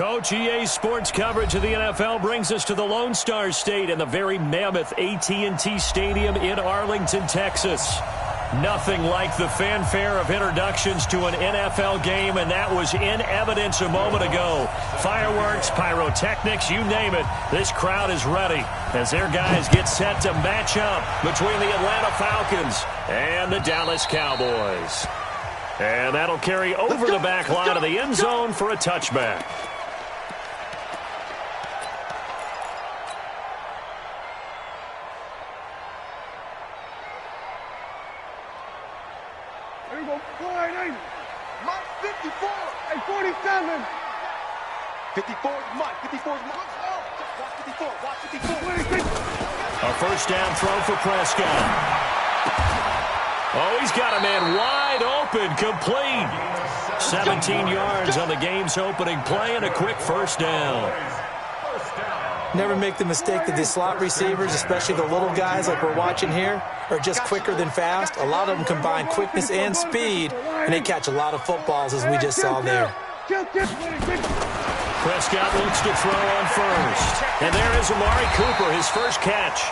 Coach, EA Sports coverage of the NFL brings us to the Lone Star State and the very mammoth AT&T Stadium in Arlington, Texas. Nothing like the fanfare of introductions to an NFL game, and that was in evidence a moment ago. Fireworks, pyrotechnics, you name it. This crowd is ready as their guys get set to match up between the Atlanta Falcons and the Dallas Cowboys. And that'll carry over the back line of the end zone for a touchback. There you go, 480. Mike, 54. Hey, 47. 54 is Mike. 54 is Mike. Watch 54. Watch 54. A first down throw for Prescott. Oh, he's got a man wide open, complete. 17 yards on the game's opening play and a quick first down. Never make the mistake that the slot receivers, especially the little guys like we're watching here, are just quicker than fast. A lot of them combine quickness and speed, and they catch a lot of footballs, as we just saw there. Prescott looks to throw on first. And there is Amari Cooper, his first catch.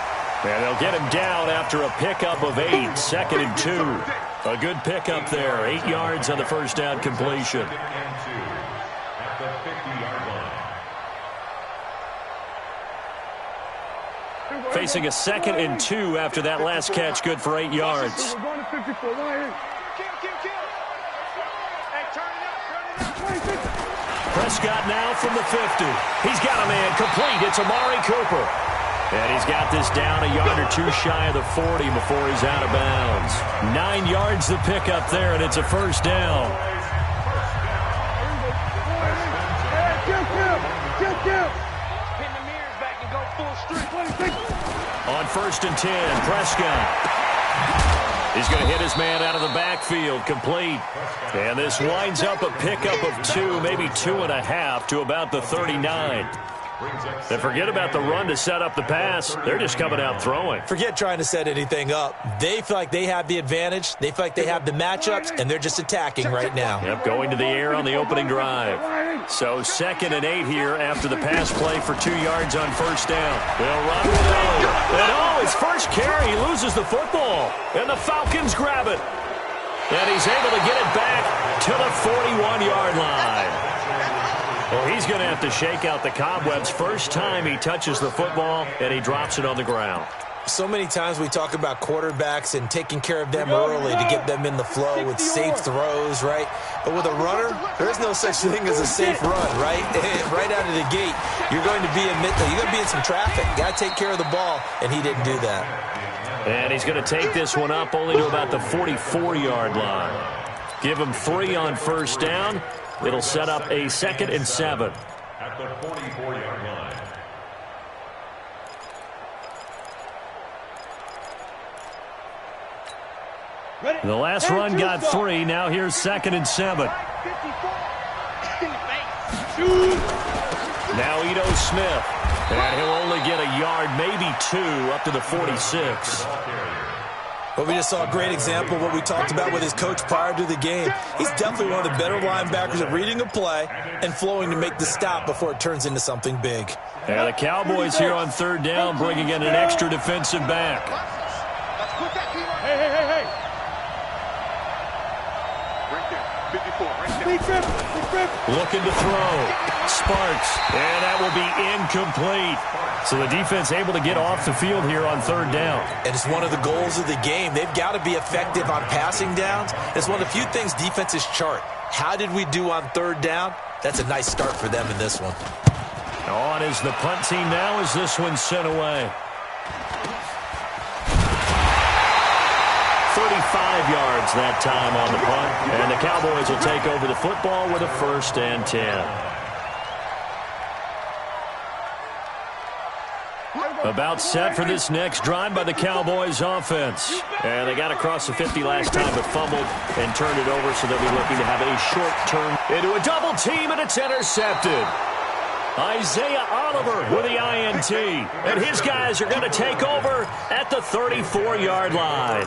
And they'll get him down after a pickup of 8, 2nd and 2. A good pickup there, 8 yards on the first down completion. Facing a 2nd and 2 after that last catch, good for 8 yards. Prescott now from the 50. He's got a man complete. It's Amari Cooper. And he's got this down a yard or two shy of the 40 before he's out of bounds. 9 yards the pickup there, and it's a first down. On 1st and 10, Prescott. He's going to hit his man out of the backfield, complete. And this winds up a pickup of 2, maybe 2.5 to about the 39. And forget about the run to set up the pass. They're just coming out throwing. Forget trying to set anything up. They feel like they have the advantage. They feel like they have the matchups, and they're just attacking right now. Yep, going to the air on the opening drive. So 2nd and 8 here after the pass play for 2 yards on first down. They'll run with it. And his first carry, he loses the football. And the Falcons grab it. And he's able to get it back to the 41-yard line. Well, he's going to have to shake out the cobwebs first time he touches the football, and he drops it on the ground. So many times we talk about quarterbacks and taking care of them early to get them in the flow with safe throws, right? But with a runner, there is no such thing as a safe run, right? Right out of the gate, you're going to be in some traffic. You got to take care of the ball, and he didn't do that. And he's going to take this one up only to about the 44-yard line. Give him 3 on first down. It'll set up a 2nd and 7. At the 44-yard line. The last run got 3. Now here's 2nd and 7. Now Ito Smith. And he'll only get a yard, maybe 2, up to the 46. But we just saw a great example of what we talked about with his coach prior to the game. He's definitely one of the better linebackers at reading a play and flowing to make the stop before it turns into something big. And the Cowboys here on 3rd down, bringing in an extra defensive back. Hey. Looking to throw. Sparks. And that will be incomplete. So the defense able to get off the field here on 3rd down. And it's one of the goals of the game. They've got to be effective on passing downs. It's one of the few things defenses chart. How did we do on 3rd down? That's a nice start for them in this one. On is the punt team now as this one's sent away. 35 yards that time on the punt. And the Cowboys will take over the football with a 1st and 10. About set for this next drive by the Cowboys offense. And they got across the 50 last time but fumbled and turned it over, so they'll be looking to have a short turn into a double team, and it's intercepted. Isaiah Oliver with the INT. And his guys are going to take over at the 34-yard line.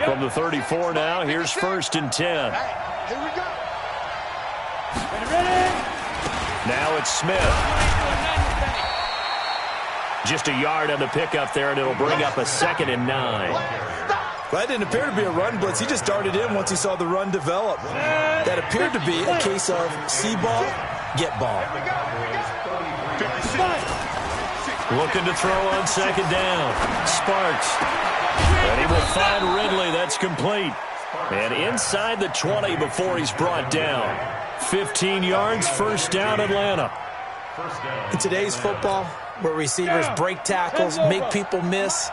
From the 34 now, here's 1st and 10. Here we go. Now it's Smith. Just a yard on the pickup there, and it'll bring up a 2nd and 9. Well, that didn't appear to be a run blitz. He just darted in once he saw the run develop. That appeared to be a case of see ball, get ball. Looking to throw on 2nd down. Sparks. And he will find Ridley. That's complete. And inside the 20 before he's brought down. 15 yards, 1st down, Atlanta. In today's football, where receivers break tackles, make people miss,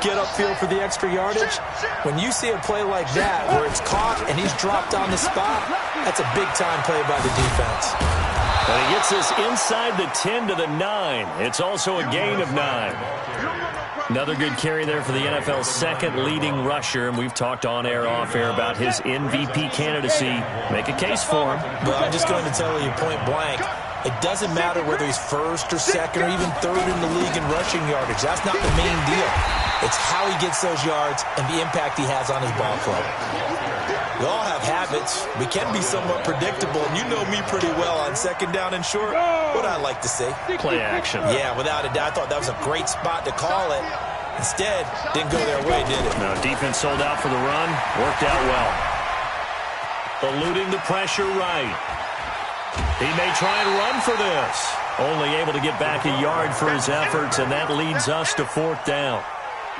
get upfield for the extra yardage, when you see a play like that where it's caught and he's dropped on the spot, that's a big-time play by the defense. And he gets this inside the 10 to the 9. It's also a gain of 9. Another good carry there for the NFL's 2nd leading rusher, and we've talked on air, off air about his MVP candidacy. Make a case for him. Well, I'm just going to tell you point blank, it doesn't matter whether he's 1st or 2nd or even 3rd in the league in rushing yardage. That's not the main deal. It's how he gets those yards and the impact he has on his ball club. We all have habits. We can be somewhat predictable, and you know me pretty well on 2nd down and short. What I like to say. Play action. Yeah, without a doubt. I thought that was a great spot to call it. Instead, didn't go their way, did it? No, defense sold out for the run. Worked out well. Eluding the pressure right. He may try and run for this. Only able to get back a yard for his efforts, and that leads us to 4th down.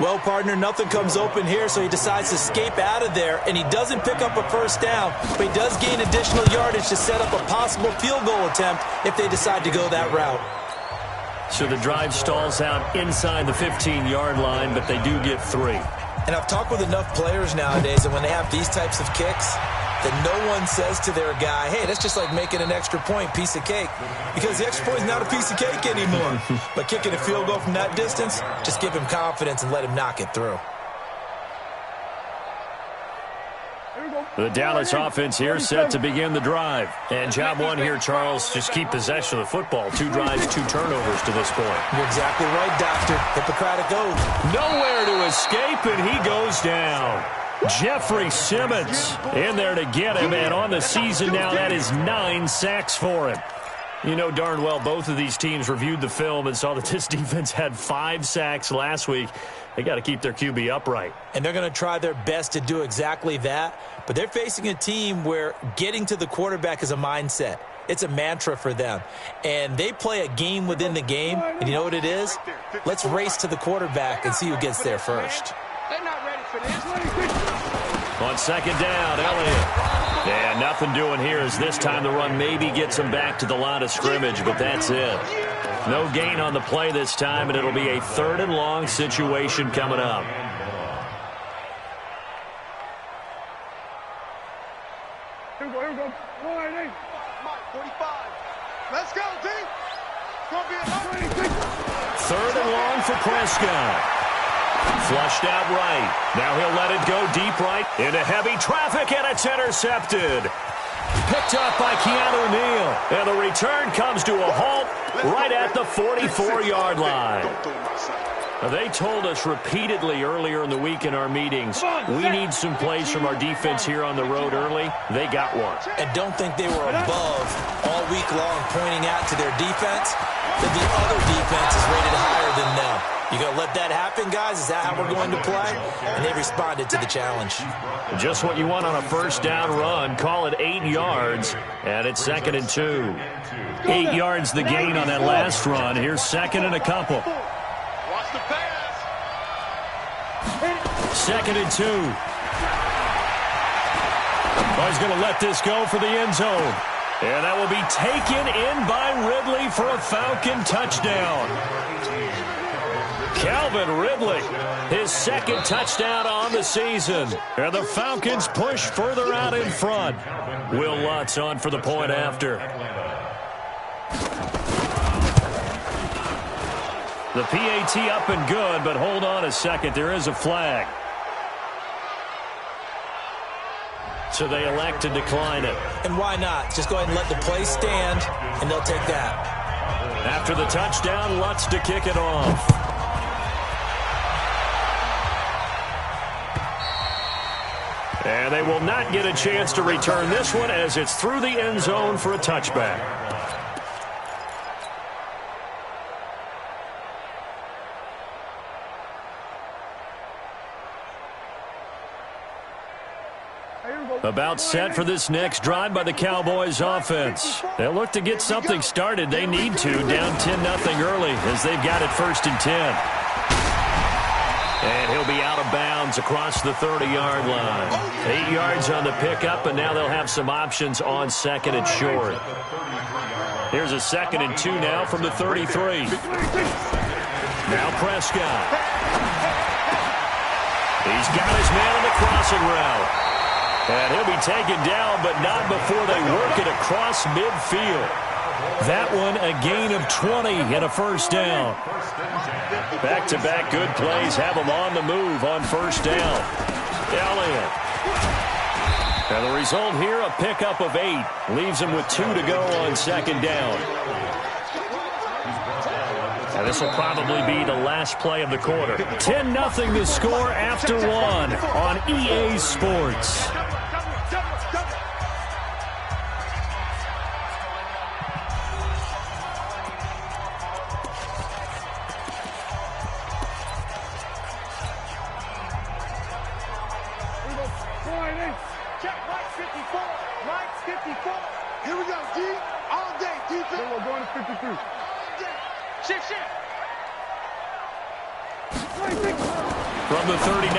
Well, partner, nothing comes open here, so he decides to escape out of there, and he doesn't pick up a 1st down, but he does gain additional yardage to set up a possible field goal attempt if they decide to go that route. So the drive stalls out inside the 15-yard line, but they do get 3. And I've talked with enough players nowadays that when they have these types of kicks, that no one says to their guy, hey, that's just like making an extra point, piece of cake. Because the extra point is not a piece of cake anymore. But kicking a field goal from that distance, just give him confidence and let him knock it through. The Dallas offense here set to begin the drive. And job one here, Charles, just keep possession of the football. 2 drives, 2 turnovers to this point. You're exactly right, Doctor. Hippocratic oath. Nowhere to escape, and he goes down. Jeffrey Simmons in there to get him, and on the season now, that is 9 sacks for him. You know darn well both of these teams reviewed the film and saw that this defense had 5 sacks last week. They got to keep their QB upright. And they're going to try their best to do exactly that. But they're facing a team where getting to the quarterback is a mindset. It's a mantra for them. And they play a game within the game. And you know what it is? Let's race to the quarterback and see who gets there first. They're not ready for this. On 2nd down, Elliott. Yeah, nothing doing here as this time the run maybe gets him back to the line of scrimmage, but that's it. No gain on the play this time, and it'll be a 3rd and long situation coming up. Here we go. 188. Mike, 45. Let's go, team. It's going to be a 3rd and long for Prescott. Flushed out right. Now he'll let it go deep right into heavy traffic, and it's intercepted. Picked up by Keanu Neal. And the return comes to a halt right at the 44-yard line. Now, they told us repeatedly earlier in the week in our meetings, we need some plays from our defense here on the road early. They got one. And don't think they were above all week long pointing out to their defense that the other defense is rated higher than them. You going to let that happen, guys? Is that how we're going to play? And they responded to the challenge. Just what you want on a 1st down run. Call it 8 yards, and it's 2nd and 2. 8 yards the gain on that last run. Here's 2nd and a couple. Watch the pass. 2nd and 2. Oh, he's going to let this go for the end zone. And that will be taken in by Ridley for a Falcon touchdown. Calvin Ridley, his 2nd touchdown on the season. And the Falcons push further out in front. Will Lutz on for the point after. The PAT up and good, but hold on a second. There is a flag. So they elect to decline it. And why not? Just go ahead and let the play stand, and they'll take that. After the touchdown, Lutz to kick it off. And they will not get a chance to return this one as it's through the end zone for a touchback. About set for this next drive by the Cowboys offense. They'll look to get something started. They need to, down 10-0 early as they've got it 1st and 10. And he'll be out of bounds across the 30-yard line. 8 yards on the pickup, and now they'll have some options on 2nd and short. Here's a 2nd and 2 now from the 33. Now Prescott. He's got his man on the crossing route. And he'll be taken down, but not before they work it across midfield. That one a gain of 20 and a 1st down. Back-to-back good plays have them on the move on 1st down. Elliott. And the result here, a pickup of 8. Leaves them with 2 to go on 2nd down. And this will probably be the last play of the quarter. 10-0 the score after 1 on EA Sports. Here we go, D. All day, defense. Then we're going to 53. All day. Shit. From the 39,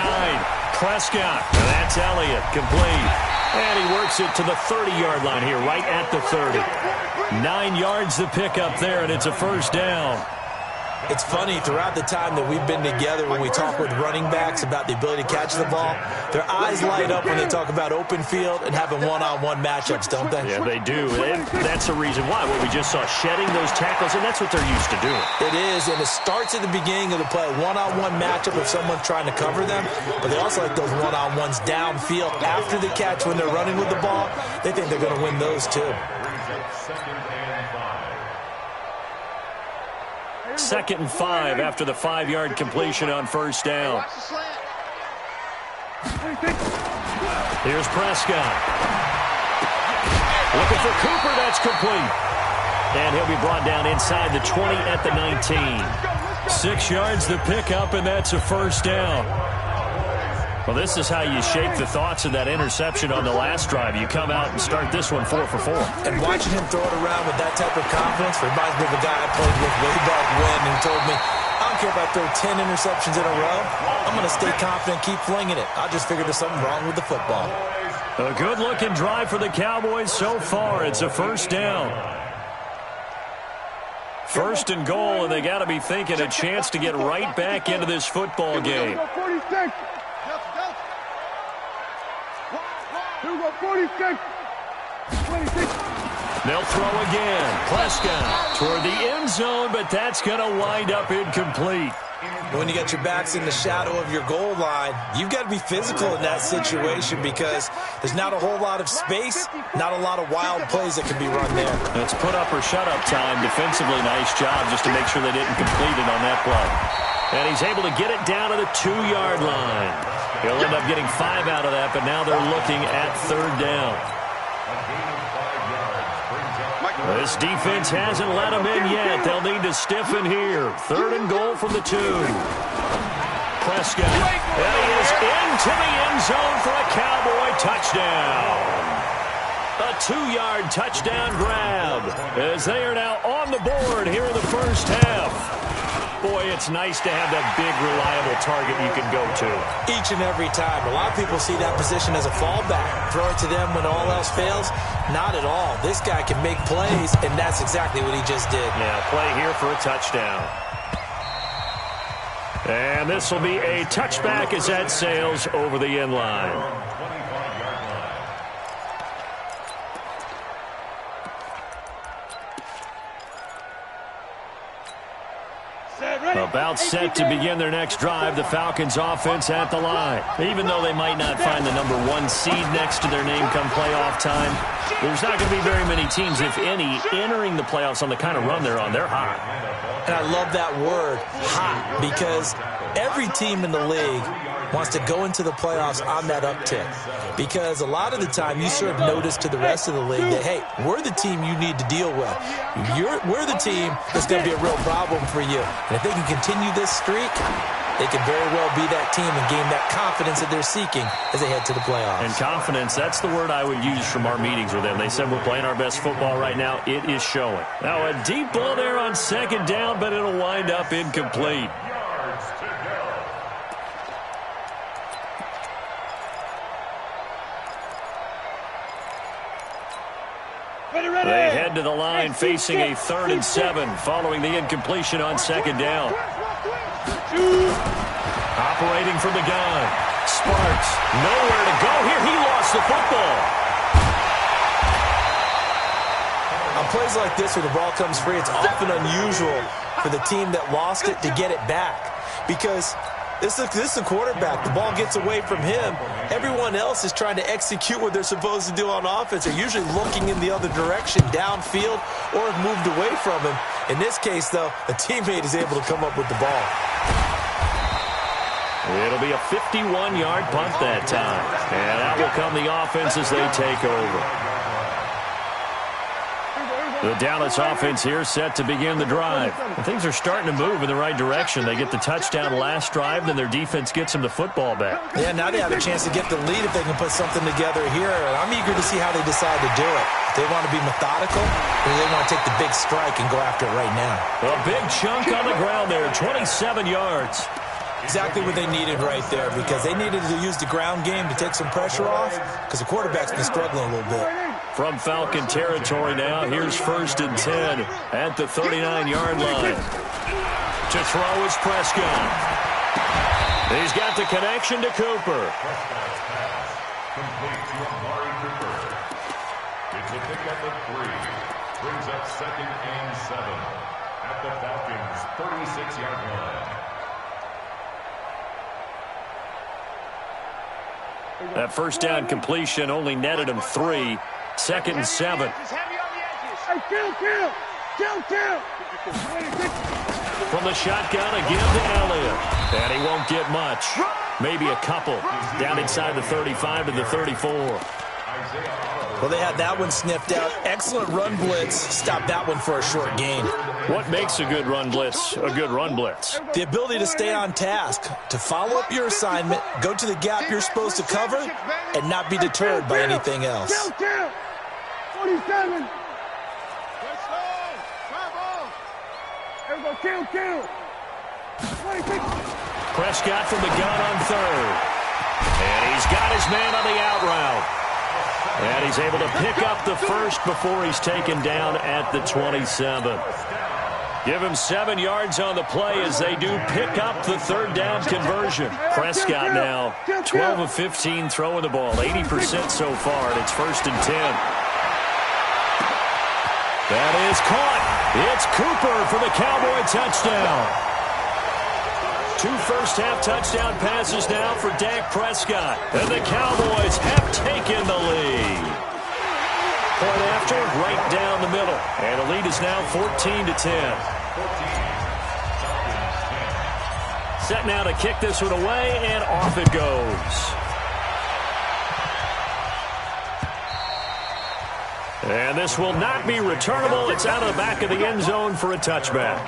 Prescott. And that's Elliott, complete. And he works it to the 30-yard line here, right at the 30. 9 yards the pickup there, and it's a 1st down. It's funny, throughout the time that we've been together, when we talk with running backs about the ability to catch the ball, their eyes light up when they talk about open field and having one-on-one matchups, don't they? Yeah, they do. That's the reason why. Well, we just saw shedding those tackles, and that's what they're used to doing. It is, and it starts at the beginning of the play, one-on-one matchup if someone's trying to cover them, but they also like those one-on-ones downfield after the catch when they're running with the ball. They think they're going to win those, too. 2nd and 5 after the 5-yard completion on 1st down. Here's Prescott. Looking for Cooper. That's complete. And he'll be brought down inside the 20 at the 19. 6 yards the pickup, and that's a 1st down. Well, this is how you shape the thoughts of that interception on the last drive. You come out and start this one 4 for 4. And watching him throw it around with that type of confidence reminds me of a guy I played with way back when who told me, I don't care if I throw 10 interceptions in a row. I'm going to stay confident, keep flinging it. I just figured there's something wrong with the football. A good-looking drive for the Cowboys so far. It's a 1st down. 1st and goal, and they got to be thinking a chance to get right back into this football game. 46. 26. They'll throw again. Prescott toward the end zone, but that's going to wind up incomplete. When you got your backs in the shadow of your goal line, you've got to be physical in that situation because there's not a whole lot of space, not a lot of wild plays that can be run there. It's put up or shut up time. Defensively, nice job just to make sure they didn't complete it on that play. And he's able to get it down to the 2-yard line. He'll end up getting 5 out of that, but now they're looking at 3rd down. This defense hasn't let them in yet. They'll need to stiffen here. 3rd and goal from the 2. Prescott. And he is into the end zone for a Cowboy touchdown. A 2-yard touchdown grab as they are now on the board here in the 1st half. Boy, it's nice to have that big, reliable target you can go to. Each and every time. A lot of people see that position as a fallback. Throw it to them when all else fails. Not at all. This guy can make plays, and that's exactly what he just did. Yeah, play here for a touchdown. And this will be a touchback as that sails over the end line. Set. About set to begin their next drive, the Falcons offense at the line. Even though they might not find the #1 seed next to their name come playoff time, there's not going to be very many teams, if any, entering the playoffs on the kind of run they're on. They're hot. And I love that word, hot, because every team in the league wants to go into the playoffs on that uptick. Because a lot of the time you serve notice to the rest of the league that, hey, we're the team you need to deal with. We're the team that's going to be a real problem for you. And if they can continue this streak, they can very well be that team and gain that confidence that they're seeking as they head to the playoffs. And confidence, that's the word I would use from our meetings with them. They said we're playing our best football right now. It is showing. Now a deep ball there on second down, but it'll wind up incomplete. They head to the line facing a 3rd and 7 following the incompletion on second down. Operating from the gun. Sparks, nowhere to go here. He lost the football. On plays like this where the ball comes free, it's often unusual for the team that lost it to get it back. Because this is the quarterback. The ball gets away from him. Everyone else is trying to execute what they're supposed to do on offense. They're usually looking in the other direction, downfield, or have moved away from him. In this case, though, a teammate is able to come up with the ball. It'll be a 51-yard punt that time. And out will come the offense as they take over. The Dallas offense here set to begin the drive. And things are starting to move in the right direction. They get the touchdown last drive, then their defense gets them the football back. Yeah, now they have a chance to get the lead if they can put something together here. And I'm eager to see how they decide to do it. They want to be methodical, or they want to take the big strike and go after it right now. A big chunk on the ground there, 27 yards. Exactly what they needed right there, because they needed to use the ground game to take some pressure off, because the quarterback's been struggling a little bit. From Falcon territory now, here's 1st and 10 at the 39-yard line. To throw is Prescott. He's got the connection to Cooper. Complete to Amari Cooper. It's a pickup of 3. Brings up 2nd and 7 at the Falcons' 36-yard line. That first down completion only netted him 3. 2nd and 7. Hey, kill. From the shotgun again to Elliott. And he won't get much. Maybe a couple. Down inside the 35 to the 34. Well, they had that one sniffed out. Excellent run blitz. Stopped that one for a short gain. What makes a good run blitz a good run blitz? The ability to stay on task, to follow up your assignment, go to the gap you're supposed to cover, and not be deterred by anything else. 47. Everybody kill. 26. Prescott from the gun on 3rd. And he's got his man on the out route. And he's able to pick up the first before he's taken down at the 27. Give him 7 yards on the play as they do pick up the 3rd down conversion. Prescott now 12 of 15 throwing the ball, 80% so far, and it's 1st and 10. That is caught. It's Cooper for the Cowboy touchdown. 2 first-half touchdown passes now for Dak Prescott. And the Cowboys have taken the lead. Point after, right down the middle. And the lead is now 14-10. Set now to kick this one away, and off it goes. And this will not be returnable. It's out of the back of the end zone for a touchback.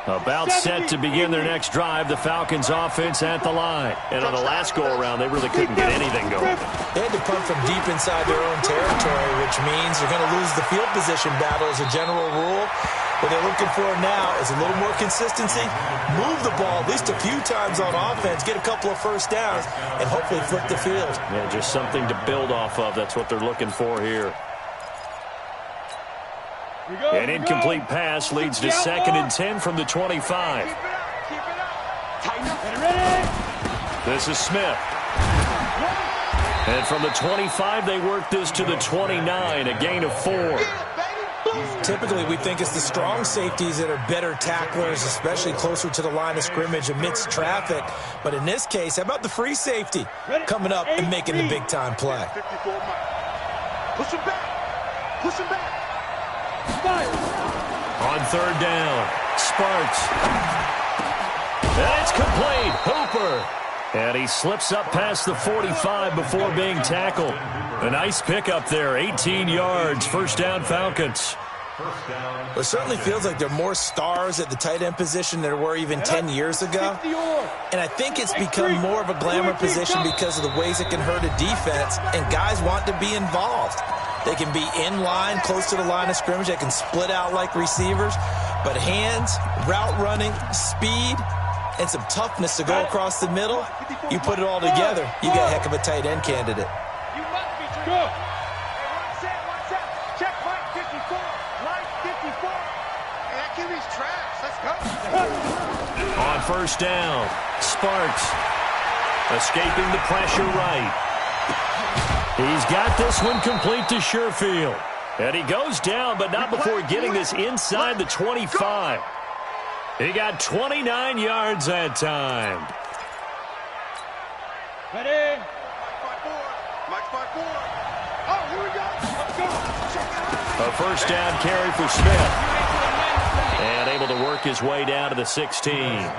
About set to begin their next drive, the Falcons offense at the line. And on the last go-around, they really couldn't get anything going. They had to punt from deep inside their own territory, which means they're going to lose the field position battle as a general rule. What they're looking for now is a little more consistency, move the ball at least a few times on offense, get a couple of first downs, and hopefully flip the field. Yeah, just something to build off of. That's what they're looking for here. An incomplete pass leads to 2nd and 10 from the 25. Keep it up. Tighten up. Ready? This is Smith. And from the 25, they work this to the 29, a gain of 4. Typically, we think it's the strong safeties that are better tacklers, especially closer to the line of scrimmage amidst traffic. But in this case, how about the free safety coming up and making the big-time play? Push him back. Push him back. On third down, Sparks. And it's complete. Hooper. And he slips up past the 45 before being tackled. A nice pickup there, 18 yards, first down Falcons. Well, it certainly feels like there are more stars at the tight end position than there were even 10 years ago. And I think it's become more of a glamour position because of the ways it can hurt a defense, and guys want to be involved. They can be in line, close to the line of scrimmage. They can split out like receivers. But hands, route running, speed, and some toughness to go across the middle, you put it all together, you got a heck of a tight end candidate. You must be true. Hey, one set. Check Mike 54. Mike 54. Hey, that QB's trash. Let's go. On first down, Sparks escaping the pressure right. He's got this one complete to Sherfield. And he goes down, but not before getting this inside the 25. He got 29 yards that time. Ready? Mike 54. Oh, here we go. Let's go. A first down carry for Smith. And able to work his way down to the 16.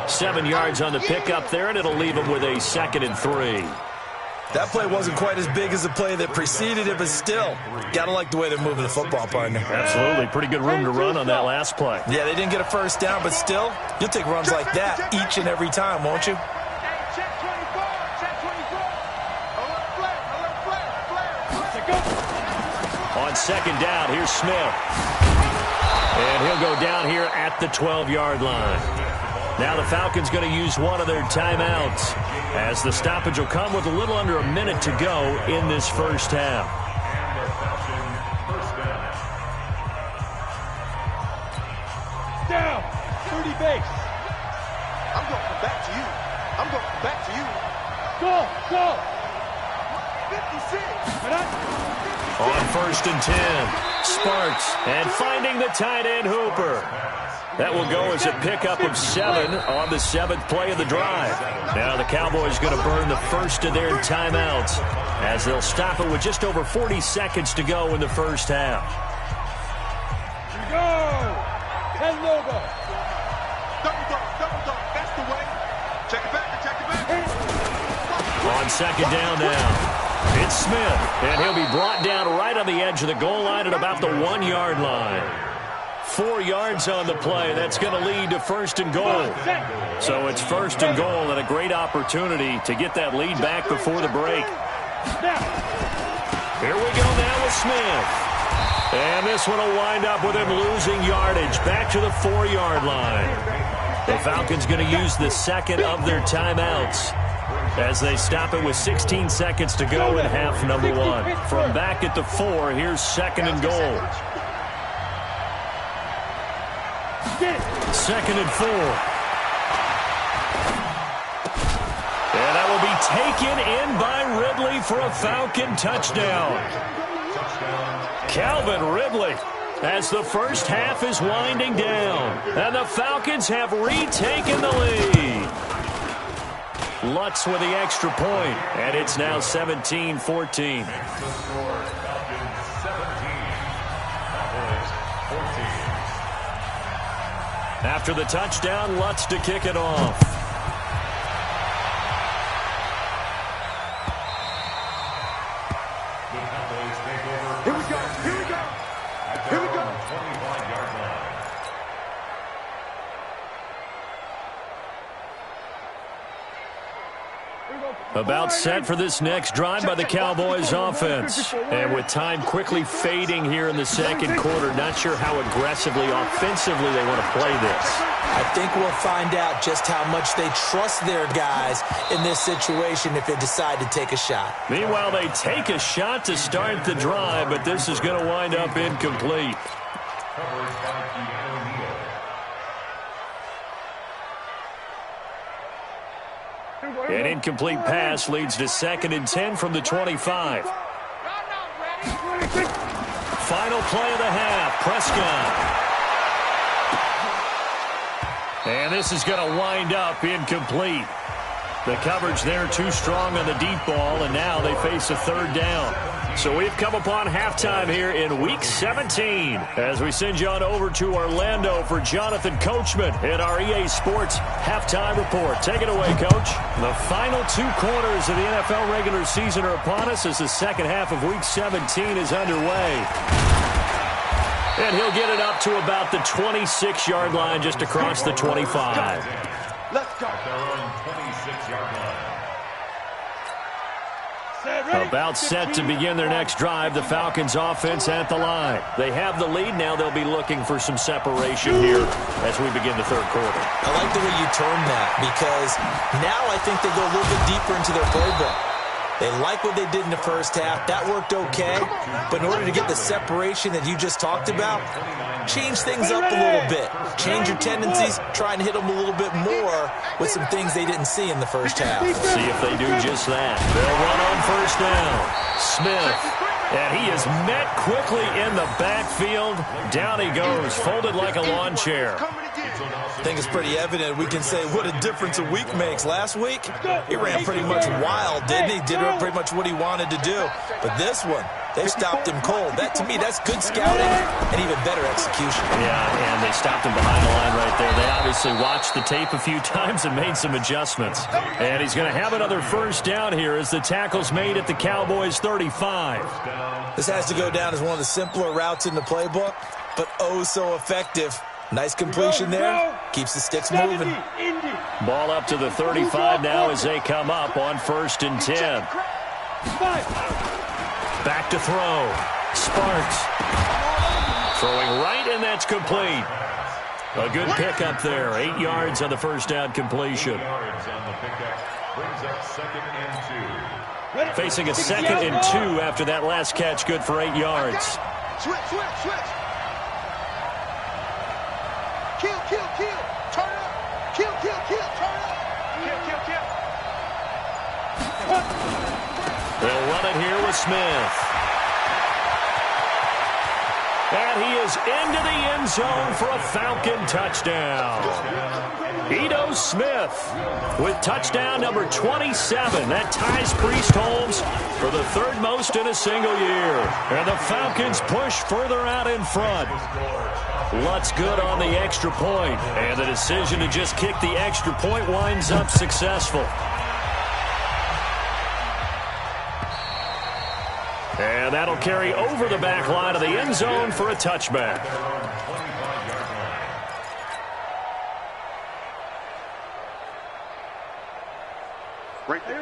7 yards on the pickup there, and it'll leave him with a 2nd and 3. That play wasn't quite as big as the play that preceded it, but still, got to like the way they're moving the football, partner. Absolutely. Pretty good room to run on that last play. Yeah, they didn't get a first down, but still, you'll take runs like that each and every time, won't you? Hey, check 24. Check 24. Alert flare. On second down, here's Smith. And he'll go down here at the 12-yard line. Now the Falcons going to use one of their timeouts, as the stoppage will come with a little under a minute to go in this first half. Down. 30 base. I'm going to come back to you. I'm going to come back to you. Go. 56. On first and 10, Sparks, and finding the tight end Hooper. That will go as a pickup of 7 on the 7th play of the drive. Now the Cowboys going to burn the first of their timeouts, as they'll stop it with just over 40 seconds to go in the first half. Go. And Lobo. Double dog. That's the way. Check it back. On second down now, it's Smith, and he'll be brought down right on the edge of the goal line at about the 1-yard line. 4 yards on the play. That's going to lead to first and goal. So it's first and goal, and a great opportunity to get that lead back before the break. Here we go now with Smith. And this one will wind up with him losing yardage back to the 4-yard line. The Falcons going to use the second of their timeouts, as they stop it with 16 seconds to go in half number 1. From back at the 4, here's second and goal. 2nd and 4. And that will be taken in by Ridley for a Falcon touchdown. Calvin Ridley, as the first half is winding down, and the Falcons have retaken the lead. Lutz with the extra point, and it's now 17-14. After the touchdown, Lutz to kick it off. Here we go. 25-yard line. About set for this next drive by the Cowboys offense. And with time quickly fading here in the second quarter, not sure how aggressively, offensively they want to play this. I think we'll find out just how much they trust their guys in this situation if they decide to take a shot. Meanwhile, they take a shot to start the drive, but this is going to wind up incomplete. An incomplete pass leads to 2nd and 10 from the 25. Final play of the half, Prescott. And this is going to wind up incomplete. The coverage there too strong on the deep ball, and now they face a 3rd down. So we've come upon halftime here in Week 17 as we send you on over to Orlando for Jonathan Coachman in our EA Sports Halftime Report. Take it away, Coach. The final 2 quarters of the NFL regular season are upon us as the second half of Week 17 is underway. And he'll get it up to about the 26-yard line just across the 25. Let's go. At their own 26-yard line. About set to begin their next drive, the Falcons offense at the line. They have the lead. Now they'll be looking for some separation here as we begin the 3rd quarter. I like the way you term that because now I think they go a little bit deeper into their playbook. They like what they did in the first half. That worked okay. But in order to get the separation that you just talked about, change things up a little bit. Change your tendencies. Try and hit them a little bit more with some things they didn't see in the first half. See if they do just that. They'll run on 1st down. Smith. And he is met quickly in the backfield. Down he goes, folded like a lawn chair. I think it's pretty evident we can say what a difference a week makes. Last week, he ran pretty much wild, didn't he? Did pretty much what he wanted to do. But this one, they stopped him cold. That, to me, that's good scouting and even better execution. Yeah, and they stopped him behind the line right there. They obviously watched the tape a few times and made some adjustments. And he's going to have another 1st down here as the tackle's made at the Cowboys' 35. This has to go down as one of the simpler routes in the playbook, but oh so effective. Nice completion there. Keeps the sticks moving. Ball up to the 35 now as they come up on 1st and 10. Back to throw. Sparks. Throwing right, and that's complete. A good pickup there. 8 yards on the 1st down completion. 8 yards on the pickup. Brings up 2nd and 2. Facing a 2nd and 2 after that last catch. Good for 8 yards. Switch. Kill. Turn up. Kill. Turn up. Kill. They'll run it here with Smith. And he is into the end zone for a Falcon touchdown. Ito Smith with touchdown number 27. That ties Priest Holmes for the 3rd most in a single year. And the Falcons push further out in front. Lutz good on the extra point. And the decision to just kick the extra point winds up successful. And that'll carry over the back line of the end zone for a touchback.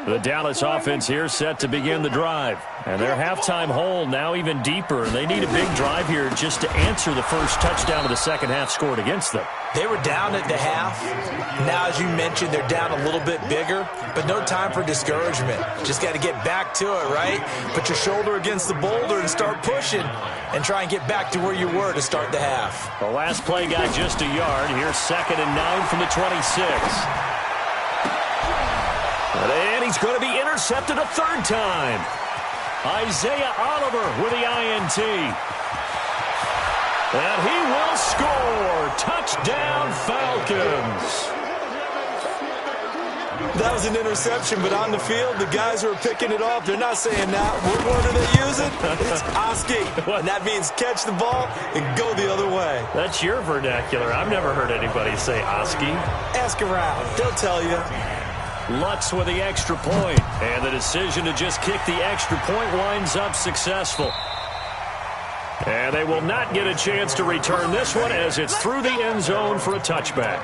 The Dallas offense here set to begin the drive. And their halftime hole now even deeper. They need a big drive here just to answer the first touchdown of the second half scored against them. They were down at the half. Now, as you mentioned, they're down a little bit bigger, but no time for discouragement. Just got to get back to it, right? Put your shoulder against the boulder and start pushing and try and get back to where you were to start the half. The last play got just a yard. Here's 2nd and 9 from the 26. And he's going to be intercepted a 3rd time. Isaiah Oliver with the INT. And he will score. Touchdown, Falcons. That was an interception, but on the field, the guys who are picking it off, they're not saying that. What word are they using? It's Oski. And that means catch the ball and go the other way. That's your vernacular. I've never heard anybody say Oski. Ask around. They'll tell you. Lutz with the extra point. And the decision to just kick the extra point winds up successful. And they will not get a chance to return this one as it's through the end zone for a touchback.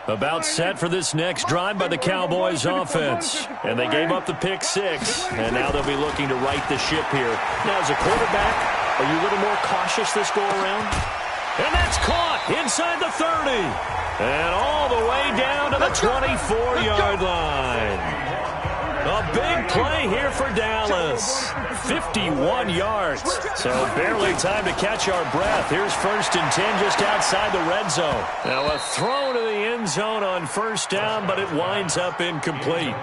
About set for this next drive by the Cowboys offense. And they gave up the pick 6. And now they'll be looking to right the ship here. Now, as a quarterback, are you a little more cautious this go-around? And that's caught inside the 30. And all the way down to the 24-yard line. A big play here for Dallas. 51 yards. So barely time to catch our breath. Here's 1st and 10 just outside the red zone. Now a throw to the end zone on 1st down, but it winds up incomplete.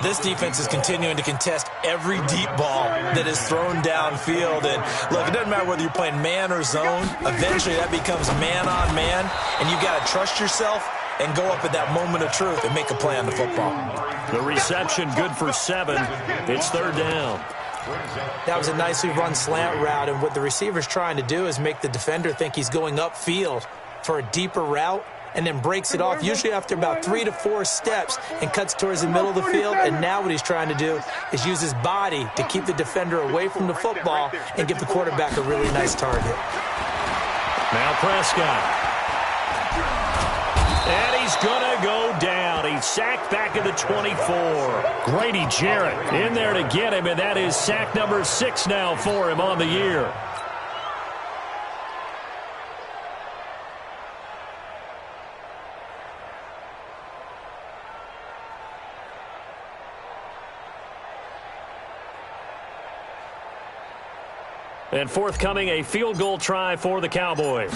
This defense is continuing to contest every deep ball that is thrown downfield. And look, it doesn't matter whether you're playing man or zone. Eventually that becomes man on man, and you got to trust yourself and go up at that moment of truth and make a play on the football. The reception good for 7. It's 3rd down. That was a nicely run slant route, and what the receiver's trying to do is make the defender think he's going upfield for a deeper route, and then breaks it off, usually after about 3 to 4 steps, and cuts towards the middle of the field. And now what he's trying to do is use his body to keep the defender away from the football and give the quarterback a really nice target. Now Prescott. And he's going to go down. He's sacked back at the 24. Grady Jarrett in there to get him, and that is sack number 6 now for him on the year. And forthcoming, a field goal try for the Cowboys.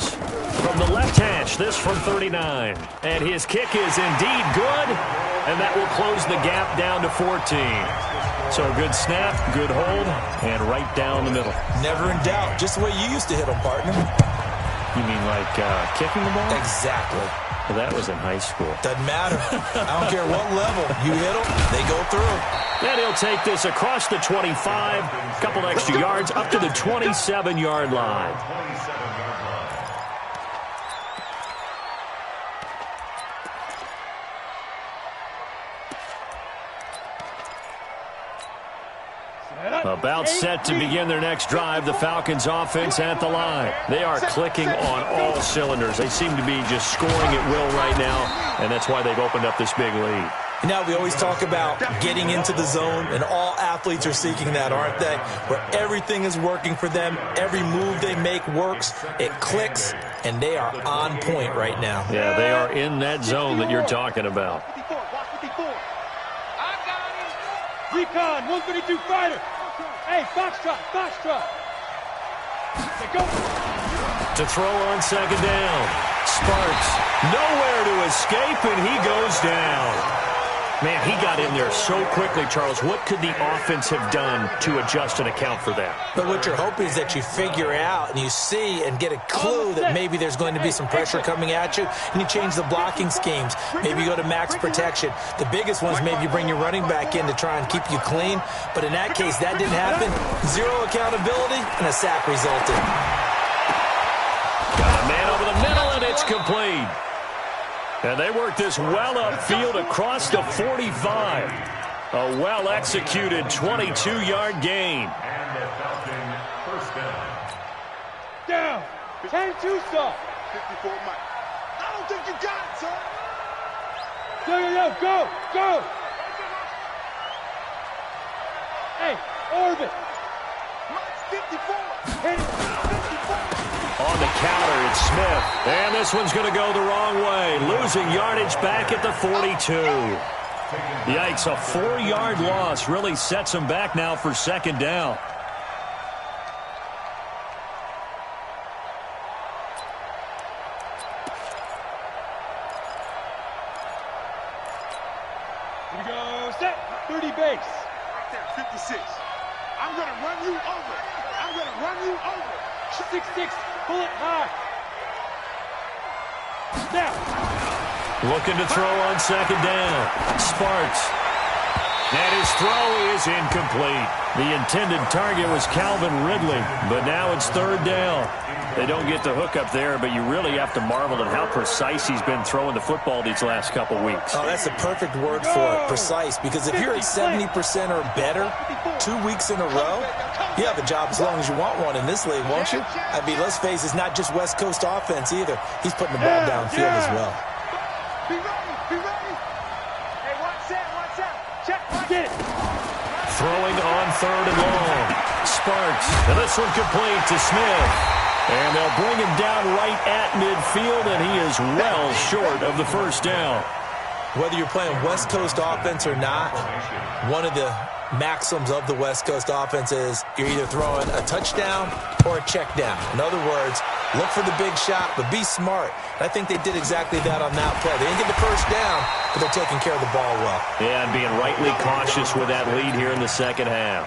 From the left hash, this from 39. And his kick is indeed good, and that will close the gap down to 14. So good snap, good hold, and right down the middle. Never in doubt, just the way you used to hit them, partner. You mean like kicking the ball? Exactly. Well, that was in high school. Doesn't matter. I don't care what level. You hit them, they go through. And he'll take this across the 25, a couple extra yards, up to the 27-yard line. About set to begin their next drive, the Falcons offense at the line. They are clicking on all cylinders. They seem to be just scoring at will right now, and that's why they've opened up this big lead. Now, we always talk about getting into the zone, and all athletes are seeking that, aren't they? Where everything is working for them, every move they make works, it clicks, and they are on point right now. Yeah, they are in that zone that you're talking about. Recon, 132 fighter. Hey, foxtrot, foxtrot. Hey, go. To throw on 2nd down. Sparks, nowhere to escape, and he goes down. Man, he got in there so quickly, Charles. What could the offense have done to adjust and account for that? But what you're hoping is that you figure out and you see and get a clue that maybe there's going to be some pressure coming at you, and you change the blocking schemes. Maybe you go to max protection. The biggest ones, maybe you bring your running back in to try and keep you clean. But in that case, that didn't happen. Zero accountability, and a sack resulted. Got a man over the middle, and it's complete. And they work this well upfield across the 45. A well-executed 22-yard gain. And the Falcon first down. Down. 10-2 soft. 54 Mike. I don't think you got it, son. Yo, go, go. Hey, orbit. Mike's 54. Hit it. 54. On the counter, it's Smith. And this one's going to go the wrong way. Losing yardage back at the 42. Yikes, a 4-yard loss really sets him back now for 2nd down. Here we go, set. 30 base. Right there, 56. I'm going to run you over. I'm going to run you over. 6-6. Pull it high. Now. Looking to throw on 2nd down. Sparks. And his throw is incomplete. The intended target was Calvin Ridley, but now it's 3rd down. They don't get the hook up there, but you really have to marvel at how precise he's been throwing the football these last couple weeks. Oh, that's the perfect word for it, precise, because if you're at 70% or better 2 weeks in a row, you have a job as long as you want one in this league, won't you? I mean, let's face it, it's not just West Coast offense either. He's putting the ball downfield as well. Be ready, be ready. Hey, watch out. Check, Get it. Throwing on 3rd and long. Sparks. And this one complete to Smith. And they'll bring him down right at midfield, and he is well short of the 1st down. Whether you're playing West Coast offense or not, one of the maxims of the West Coast offense is you're either throwing a touchdown or a check down. In other words, look for the big shot, but be smart. And I think they did exactly that on that play. They didn't get the first down, but they're taking care of the ball well. Yeah, and being rightly cautious with that lead here in the second half.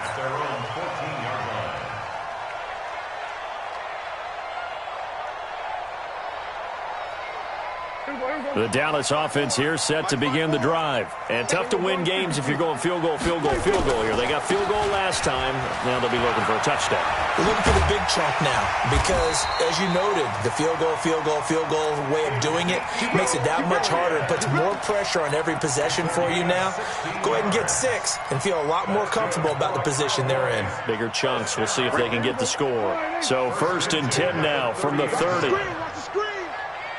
The Dallas offense here set to begin the drive. And tough to win games if you're going field goal, field goal, field goal here. They got field goal last time. Now they'll be looking for a touchdown. They're looking for the big chunk now because, as you noted, the field goal, field goal, field goal way of doing it makes it that much harder. It puts more pressure on every possession for you now. Go ahead and get 6 and feel a lot more comfortable about the position they're in. Bigger chunks. We'll see if they can get the score. So 1st and 10 now from the 30. Watch the screen.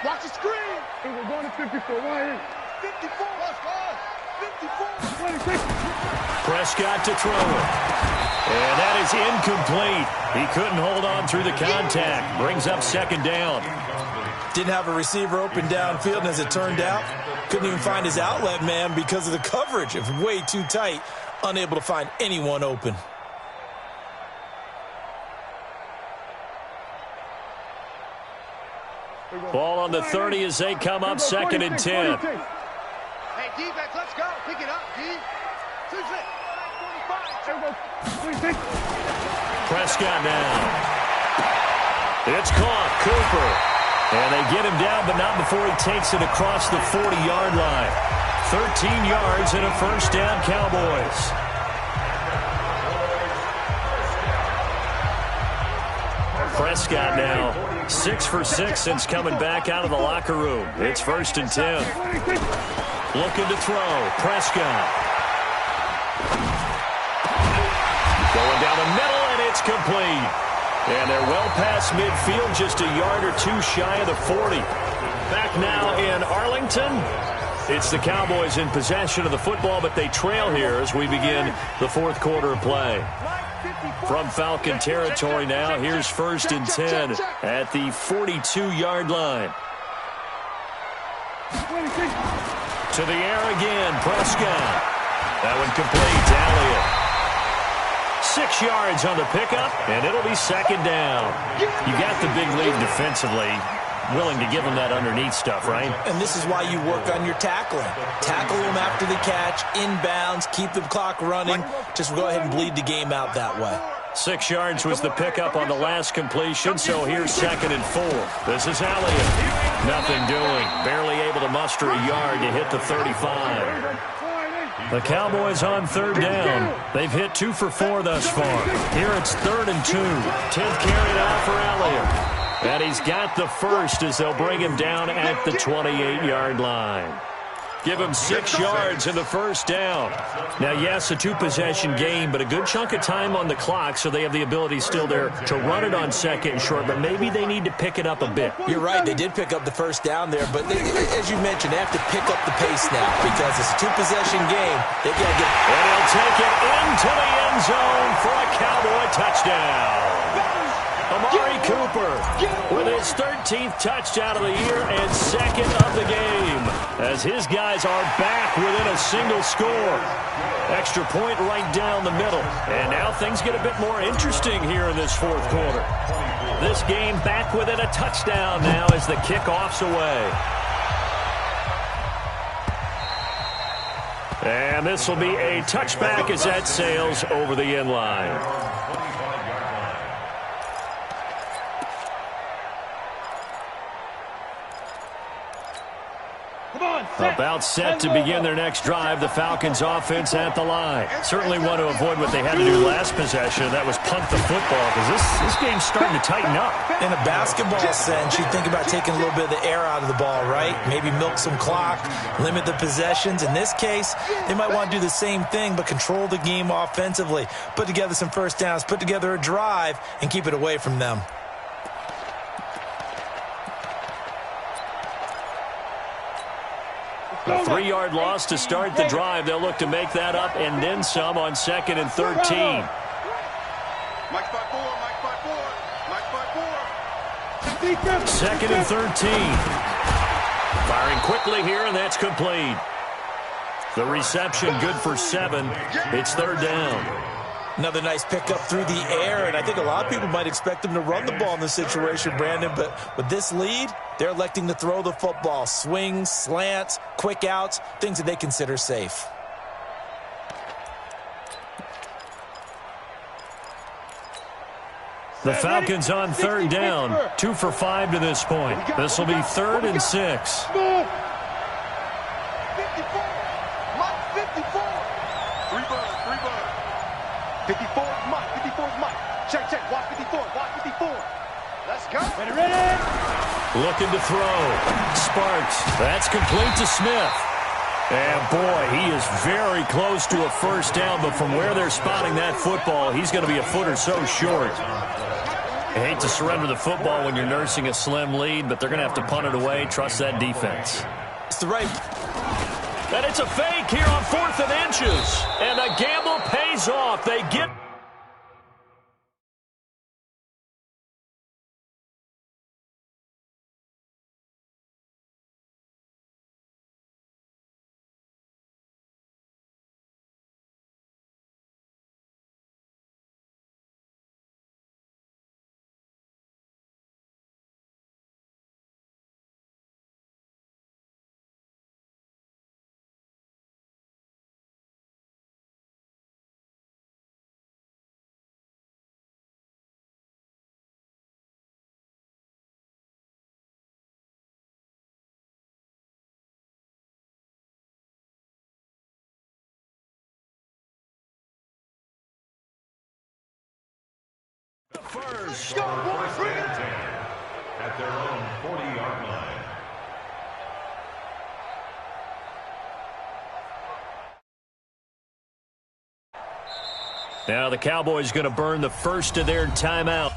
Watch the screen. We're going to 54. Why? 54. 54. 26. Prescott to throw it. And that is incomplete. He couldn't hold on through the contact. Brings up 2nd down. Didn't have a receiver open downfield, and as it turned out, couldn't even find his outlet man because of the coverage. It was way too tight, unable to find anyone open. Ball on the 30 as they come up 2nd and 10. Hey, defense, let's go. Pick it up, D. 26. Prescott now. It's caught. Cooper. And they get him down, but not before he takes it across the 40-yard line. 13 yards and a 1st down, Cowboys. Prescott now 6 for 6 since coming back out of the locker room. It's 1st and 10. Looking to throw. Prescott. Going down the middle, and it's complete. And they're well past midfield, just a yard or 2 shy of the 40. Back now in Arlington. It's the Cowboys in possession of the football, but they trail here as we begin the 4th quarter of play. From Falcon territory now, here's 1st and 10 at the 42-yard line. To the air again, Prescott. That one complete to Elliott. 6 yards on the pickup, and it'll be 2nd down. You got the big lead defensively. Willing to give them that underneath stuff, right? And this is why you work on your tackling. Tackle them after the catch, inbounds, keep the clock running. Just go ahead and bleed the game out that way. 6 yards was the pickup on the last completion, so here's 2nd and 4. This is Elliott. Nothing doing. Barely able to muster a yard to hit the 35. The Cowboys on 3rd down. They've hit 2 for 4 thus far. Here it's 3rd and 2. 10th carry now for Elliott. And he's got the first as they'll bring him down at the 28-yard line. Give him 6 yards in the 1st down. Now, yes, a 2-possession game, but a good chunk of time on the clock, so they have the ability still there to run it on 2nd and short, but maybe they need to pick it up a bit. You're right. They did pick up the 1st down there, but they, as you mentioned, they have to pick up the pace now because it's a 2-possession game. They got to get. And he'll take it into the end zone for a Cowboy touchdown. Amari Cooper with his 13th touchdown of the year and 2nd of the game as his guys are back within a single score. Extra point right down the middle. And now things get a bit more interesting here in this 4th quarter. This game back within a touchdown now as the kickoff's away. And this will be a touchback as that sails over the end line. About set to begin their next drive, the Falcons offense at the line. Certainly want to avoid what they had to do last possession. That was punt the football because this game's starting to tighten up. In a basketball sense, you think about taking a little bit of the air out of the ball, right? Maybe milk some clock, limit the possessions. In this case, they might want to do the same thing but control the game offensively. Put together some 1st downs, put together a drive, and keep it away from them. A 3-yard loss to start the drive. They'll look to make that up and then some on 2nd and 13. Mike 5-4, Mike 5-4, Mike 5-4. 2nd and 13. Firing quickly here, and that's complete. The reception good for 7. It's 3rd down. Another nice pickup through the air, and I think a lot of people might expect them to run the ball in this situation, Brandon, but with this lead, they're electing to throw the football. Swings, slants, quick outs, things that they consider safe. The Falcons on 3rd down. 2 for 5 to this point. This will be 3rd and 6. 54. Mike, 54. 3 bird. 54 is Mike. 54 is Mike. Check. Watch 54. Watch 54. Let's go. Ready. Looking to throw. Sparks. That's complete to Smith. And, boy, he is very close to a first down, but from where they're spotting that football, he's going to be a foot or so short. I hate to surrender the football when you're nursing a slim lead, but they're going to have to punt it away. Trust that defense. It's the right. And it's a fake here on 4th and inches. And the gamble pays off. They get... First and 10 at their own 40-yard line. Now the Cowboys going to burn the first of their timeout.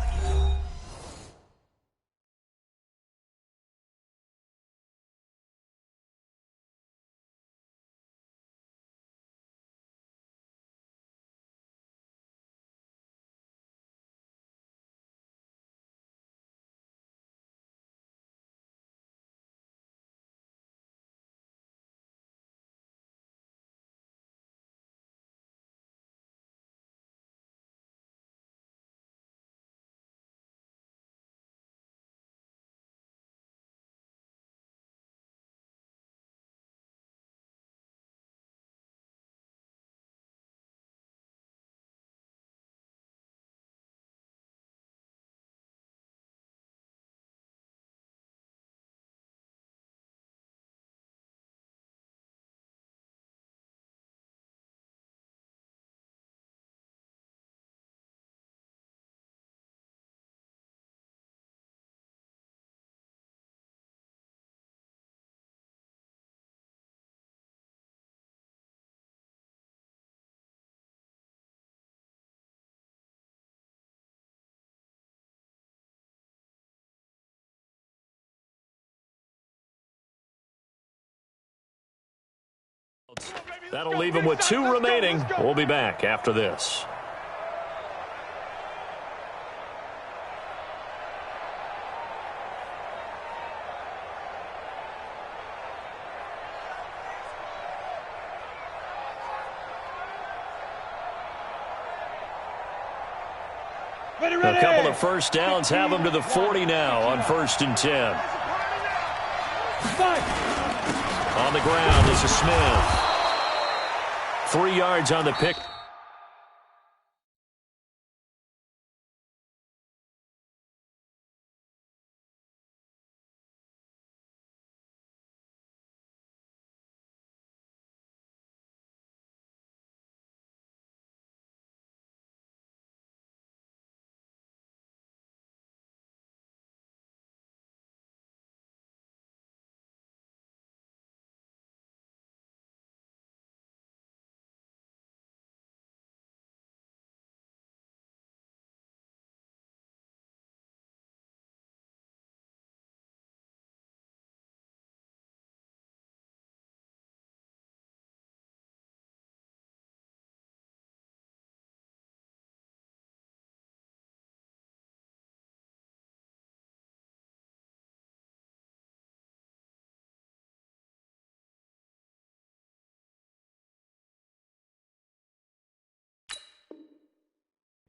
That'll leave him with 2 remaining. We'll be back after this. A couple of first downs have them to the 40 now on 1st and 10. On the ground is a Smith. 3 yards on the pick.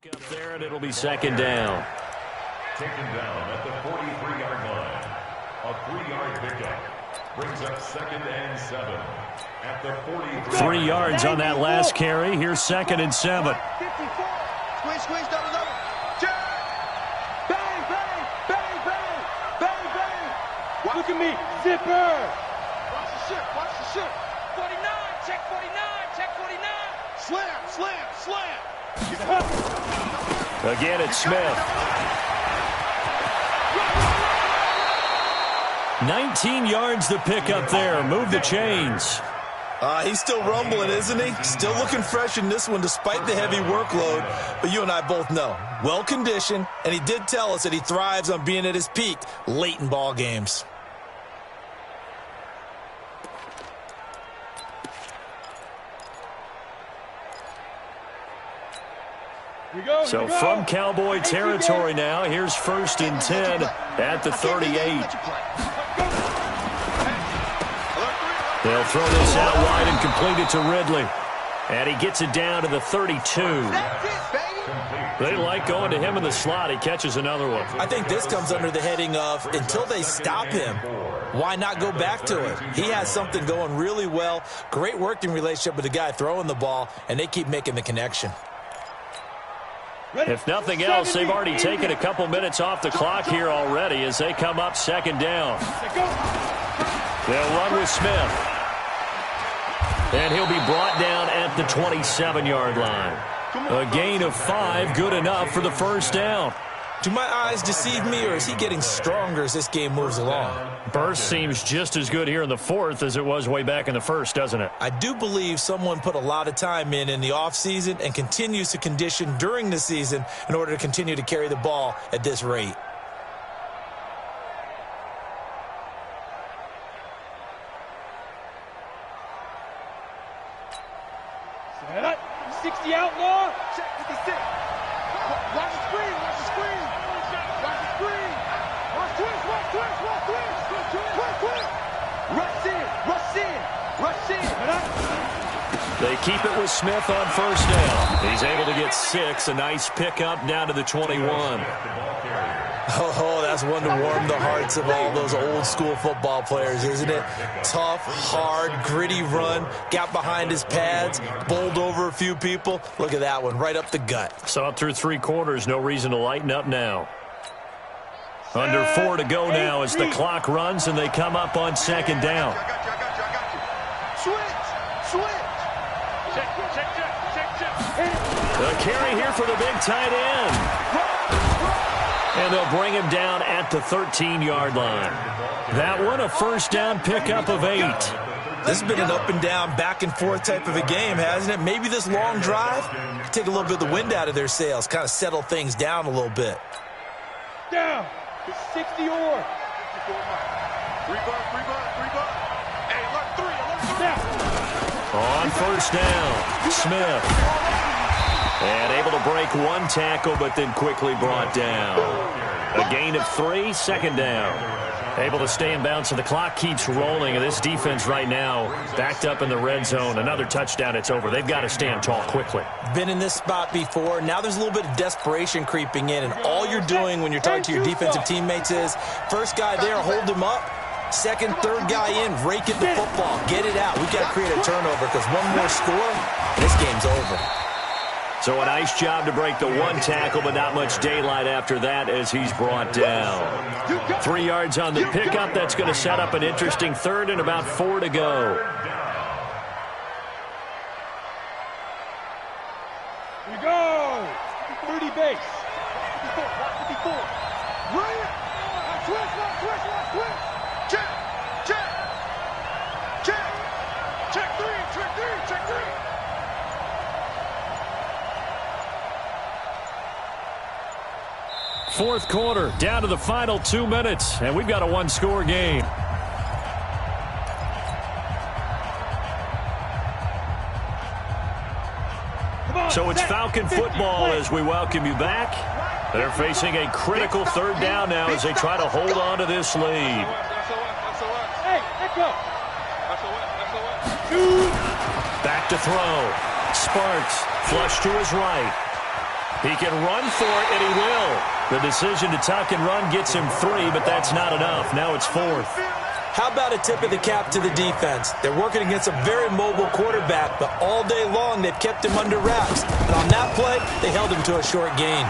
Up there, and it'll be second down. Taken down at the 43-yard line. A 3-yard pickup. Brings up 2nd and 7 at the 43. 3 yards on that last carry. Here's 2nd and 7. 54. Squeeze, double. Jab. Bang, bang, bang, bang, bang, bang. Look at me, zipper. Watch the ship. 49, check 49. Slam. Again, it's Smith. 19 yards to pick up there. Move the chains. He's still rumbling, isn't he? Still looking fresh in this one despite the heavy workload. But you and I both know, well-conditioned, and he did tell us that he thrives on being at his peak late in ball games. So from Cowboy territory now, here's 1st and 10 at the 38. They'll throw this out wide and complete it to Ridley. And he gets it down to the 32. They like going to him in the slot. He catches another one. I think this comes under the heading of, until they stop him, why not go back to it? He has something going really well. Great working relationship with the guy throwing the ball, and they keep making the connection. If nothing else, they've already taken a couple minutes off the clock here already as they come up 2nd down. They'll run with Smith. And he'll be brought down at the 27-yard line. A gain of 5, good enough for the 1st down. Do my eyes deceive me, or is he getting stronger as this game moves along? Burst seems just as good here in the 4th as it was way back in the 1st, doesn't it? I do believe someone put a lot of time in the offseason and continues to condition during the season in order to continue to carry the ball at this rate. Set up. 60 outlaw. Check 56. Watch the screen. Rush in. They keep it with Smith on 1st down. He's able to get 6. A nice pickup down to the 21. Oh, that's one to warm the hearts of all those old school football players, isn't it? Tough, hard, gritty run. Got behind his pads, bowled over a few people. Look at that one, right up the gut. Saw it through 3 quarters. No reason to lighten up now. Under 4 to go now as the clock runs and they come up on 2nd down. I got you. Switch. Check. The carry here for the big tight end. And they'll bring him down at the 13-yard line. That one a 1st down pickup of 8. This has been an up and down, back and forth type of a game, hasn't it? Maybe this long drive can take a little bit of the wind out of their sails, kind of settle things down a little bit. Down. It's 60 or. 3 buck. Hey, alert 3. Now. On 1st down, Smith. And able to break 1 tackle, but then quickly brought down. A gain of 3, 2nd down. Able to stay in bounds, so the clock keeps rolling. And this defense right now backed up in the red zone. Another touchdown, it's over. They've got to stand tall quickly. Been in this spot before. Now there's a little bit of desperation creeping in. And all you're doing when you're talking to your defensive teammates is, first guy there, hold him up. Second, third guy in, rake it the football. Get it out. We've got to create a turnover because one more score, this game's over. So a nice job to break the 1 tackle, but not much daylight after that as he's brought down. 3 yards on the pickup. That's going to set up an interesting 3rd and about 4 to go. We go. 30 base. 54. Run it. Switch. Check 3. Fourth quarter, down to the final 2 minutes, and we've got a 1-score game. So it's Falcon football as we welcome you back. They're facing a critical 3rd down now as they try to hold on to this lead. Hey, let's go. Back to throw. Sparks, flush to his right. He can run for it, and he will. The decision to tuck and run gets him 3, but that's not enough. Now it's 4th. How about a tip of the cap to the defense? They're working against a very mobile quarterback, but all day long they've kept him under wraps. And on that play, they held him to a short gain.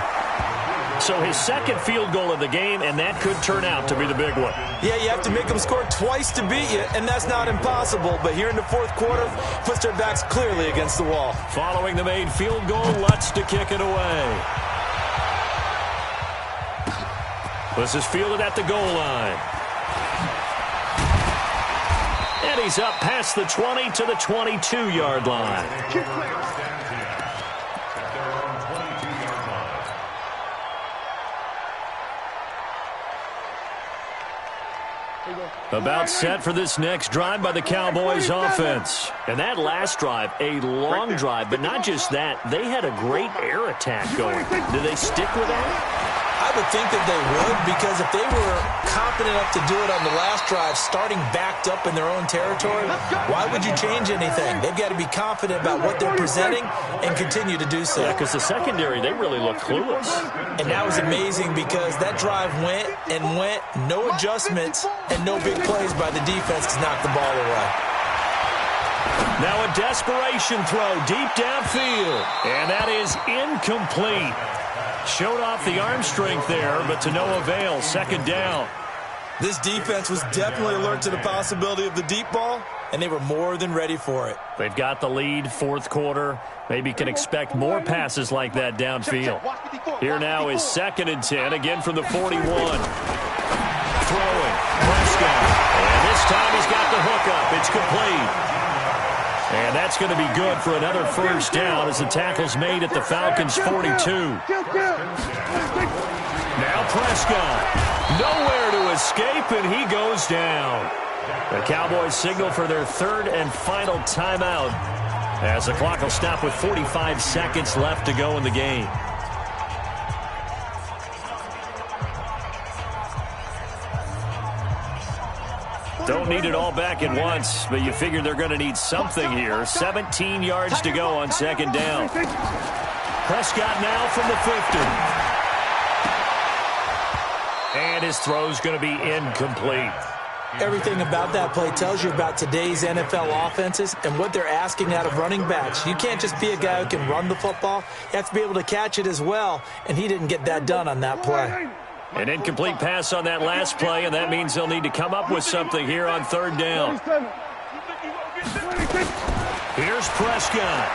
So his second field goal of the game, and that could turn out to be the big one. Yeah, you have to make them score twice to beat you, and that's not impossible. But here in the fourth quarter, puts their backs clearly against the wall. Following the made field goal, Lutz to kick it away. This is fielded at the goal line. And he's up past the 20 to the 22-yard line. About set for this next drive by the Cowboys offense. And that last drive, a long drive, but not just that. They had a great air attack going. Do they stick with that? I would think that they would, because if they were confident enough to do it on the last drive, starting backed up in their own territory, why would you change anything? They've got to be confident about what they're presenting and continue to do so. Yeah, because the secondary, they really look clueless. And that was amazing because that drive went and went, no adjustments, and no big plays by the defense to knock the ball away. Now a desperation throw deep downfield, and that is incomplete. Showed off the arm strength there, but to no avail. Second down. This defense was definitely alert to the possibility of the deep ball, and they were more than ready for it. They've got the lead, fourth quarter. Maybe can expect more passes like that downfield. Here now is 2nd and 10, again from the 41. Throwing, Prescott. And this time he's got the hook up. It's complete. And that's going to be good for another first down as the tackle's made at the Falcons' 42. Now Prescott. Nowhere to escape, and he goes down. The Cowboys signal for their 3rd and final timeout as the clock will stop with 45 seconds left to go in the game. Don't need it all back at once, but you figure they're going to need something here. 17 yards to go on 2nd down. Prescott now from the 50. And his throw's going to be incomplete. Everything about that play tells you about today's NFL offenses and what they're asking out of running backs. You can't just be a guy who can run the football. You have to be able to catch it as well, and he didn't get that done on that play. An incomplete pass on that last play, and that means they'll need to come up with something here on 3rd down. Here's Prescott.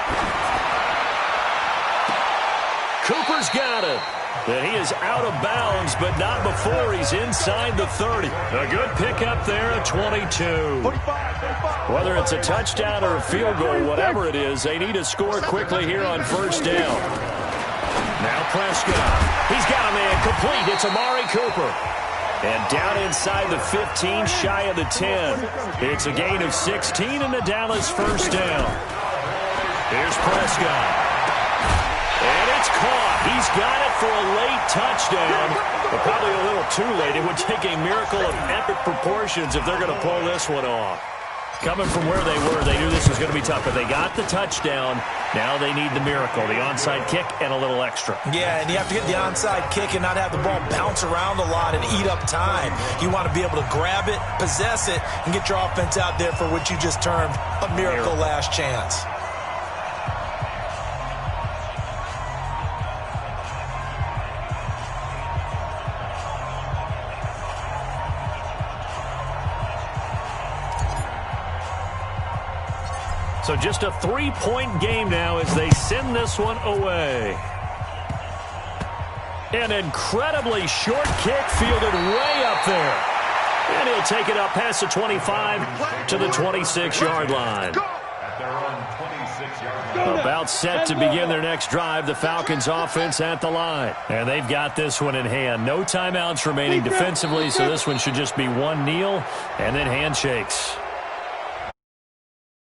Cooper's got it. And he is out of bounds, but not before he's inside the 30. A good pickup there at 22. Whether it's a touchdown or a field goal, whatever it is, they need to score quickly here on 1st down. Now Prescott. He's got a man complete. It's Amari Cooper. And down inside the 15, shy of the 10. It's a gain of 16 and a Dallas first down. Here's Prescott. And it's caught. He's got it for a late touchdown. But probably a little too late. It would take a miracle of epic proportions if they're going to pull this one off. Coming from where they were, they knew this was going to be tough, but they got the touchdown. Now they need the miracle, the onside kick and a little extra. Yeah, and you have to get the onside kick and not have the ball bounce around a lot and eat up time. You want to be able to grab it, possess it, and get your offense out there for what you just termed a miracle last chance. So just a 3-point game now as they send this one away. An incredibly short kick fielded way up there. And he'll take it up past the 25 to the 26-yard line. About set to begin their next drive, the Falcons offense at the line. And they've got this one in hand. No timeouts remaining defensively, so this one should just be one kneel and then handshakes.